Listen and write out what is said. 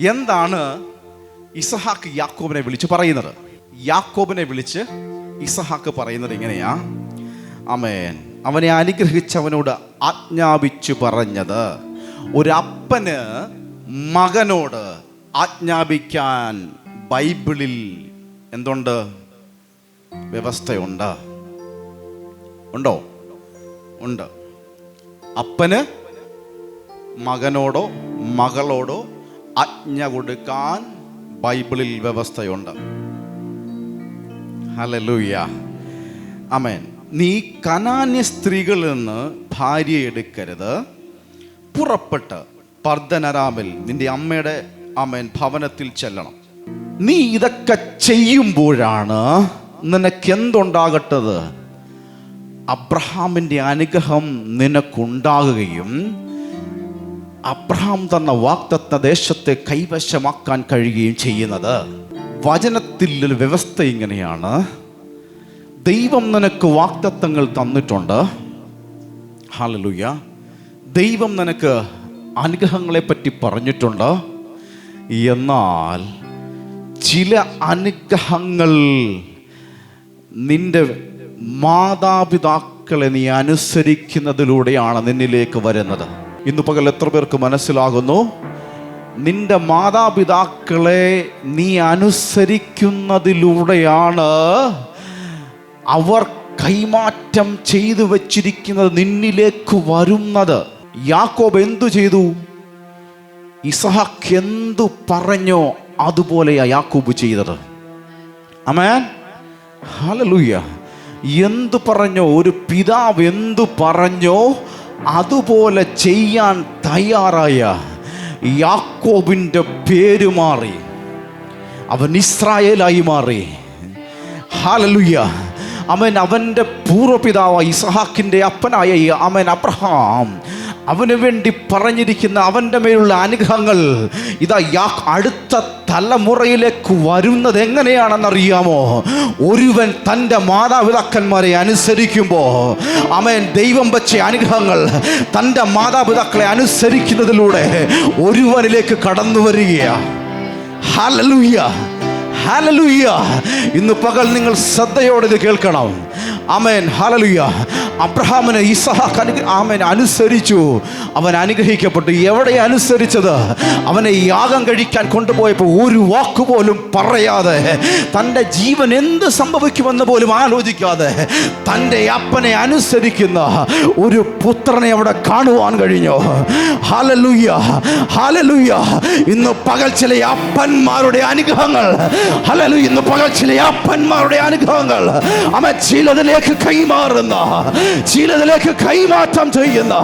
എന്താണ് ഇസഹാക്ക് യാക്കോബിനെ വിളിച്ച് പറയുന്നത്? യാക്കോബിനെ വിളിച്ച് ഇസഹാക്ക് പറയുന്നത് എങ്ങനെയാ? ആമേൻ. അവനെ അനുഗ്രഹിച്ചവനോട് ആജ്ഞാപിച്ചു പറഞ്ഞത്, ഒരപ്പന് മകനോട് ആജ്ഞാപിക്കാൻ ബൈബിളിൽ എന്തുണ്ട്? വ്യവസ്ഥയുണ്ട്. ഉണ്ടോ? ഉണ്ട്. അപ്പന് മകനോടോ മകളോടോ ആജ്ഞ കൊടുക്കാൻ ബൈബിളിൽ വ്യവസ്ഥയുണ്ട്. ഹല്ലേലൂയ, ആമേൻ. നീ കനാന്യ സ്ത്രീകളിൽ നിന്ന് ഭാര്യയെ എടുക്കരുത്. പുറപ്പെട്ട് പർദ്ദനരാമിൽ നിന്റെ അമ്മയുടെ ആമേൻ ഭവനത്തിൽ ചെല്ലണം. നീ ഇതൊക്കെ ചെയ്യുമ്പോഴാണ് നിനക്കെന്തുണ്ടാകട്ടത്? അബ്രഹാമിൻ്റെ അനുഗ്രഹം നിനക്കുണ്ടാകുകയും അബ്രഹാം തന്ന വാഗ്ദത്ത ദേശത്തെ കൈവശമാക്കാൻ കഴിയുകയും ചെയ്യുന്നത്. വചനത്തിൽ ഒരു വ്യവസ്ഥ ഇങ്ങനെയാണ്. ദൈവം നിനക്ക് വാഗ്ദത്തങ്ങൾ തന്നിട്ടുണ്ട്. ഹല്ലേലൂയ. ദൈവം നിനക്ക് അനുഗ്രഹങ്ങളെ പറ്റി പറഞ്ഞിട്ടുണ്ട്. എന്നാൽ ചില അനുഗ്രഹങ്ങൾ നിന്റെ മാതാപിതാക്കളെ നീ അനുസരിക്കുന്നതിലൂടെയാണ് നിന്നിലേക്ക് വരുന്നത്. ഇന്ന് പകൽ എത്ര പേർക്ക് മനസ്സിലാകുന്നു? നിന്റെ മാതാപിതാക്കളെ നീ അനുസരിക്കുന്നതിലൂടെയാണ് അവർ കൈമാറ്റം ചെയ്തു വച്ചിരിക്കുന്നത് നിന്നിലേക്ക് വരുന്നത്. യാക്കോബ് എന്തു ചെയ്തു? ഇസഹാക്ക് എന്തു പറഞ്ഞോ അതുപോലെയാ യാക്കോബ് ചെയ്തത്. ആമേൻ, ഹല്ലേലൂയ. എന്തു പറഞ്ഞോ, ഒരു പിതാവ് എന്തു പറഞ്ഞോ അതുപോലെ ചെയ്യാൻ തയ്യാറായ യാക്കോബിൻ്റെ പേര് മാറി. അവൻ ഇസ്രായേലായി മാറി. ഹല്ലേലൂയ, അവൻ അവൻ്റെ പൂർവ്വപിതാവായ ഇസഹാക്കിൻ്റെ അപ്പനായ അവൻ അബ്രഹാം അവന് വേണ്ടി പറഞ്ഞിരിക്കുന്ന അവൻ്റെ മേലുള്ള അനുഗ്രഹങ്ങൾ ഇതാ അടുത്ത തലമുറയിലേക്ക് വരുന്നത് എങ്ങനെയാണെന്നറിയാമോ? ഒരുവൻ തൻ്റെ മാതാപിതാക്കന്മാരെ അനുസരിക്കുമ്പോൾ അവൻ ദൈവം വെച്ച അനുഗ്രഹങ്ങൾ തൻ്റെ മാതാപിതാക്കളെ അനുസരിക്കുന്നതിലൂടെ ഒരുവനിലേക്ക് കടന്നു വരികയാണ്. Hallelujah, hallelujah. ഇന്ന് പകൽ നിങ്ങൾ ശ്രദ്ധയോടെ ഇത് കേൾക്കണം. ആമേൻ, ഹല്ലേലൂയ. അബ്രഹാമിനെ ഇസഹാക്ക് ആമേൻ അനുസരിച്ചു. അവൻ അനുഗ്രഹിക്കപ്പെട്ടു. എവിടെ അനുസരിച്ചത്? അവനെ യാഗം കഴിക്കാൻ കൊണ്ടുപോയപ്പോൾ ഒരു വാക്കുപോലും പറയാതെ, തൻ്റെ ജീവൻ എന്ത് സംഭവിക്കുമെന്ന് പോലും ആലോചിക്കാതെ തൻ്റെ അപ്പനെ അനുസരിക്കുന്ന ഒരു പുത്രനെ അവിടെ കാണുവാൻ കഴിഞ്ഞു. Hallelujah, hallelujah. ഇന്ന് പകൽ ചില അപ്പന്മാരുടെ അനുഗ്രഹങ്ങൾ, ഹല്ലേലൂയ, ഇന്ന് പകൽ ചില അപ്പന്മാരുടെ അനുഗ്രഹങ്ങൾ അവൻ ചിലതിലേക്ക് കൈമാറുന്ന, ചിലതിലേക്ക് കൈമാറ്റം ചെയ്യുന്ന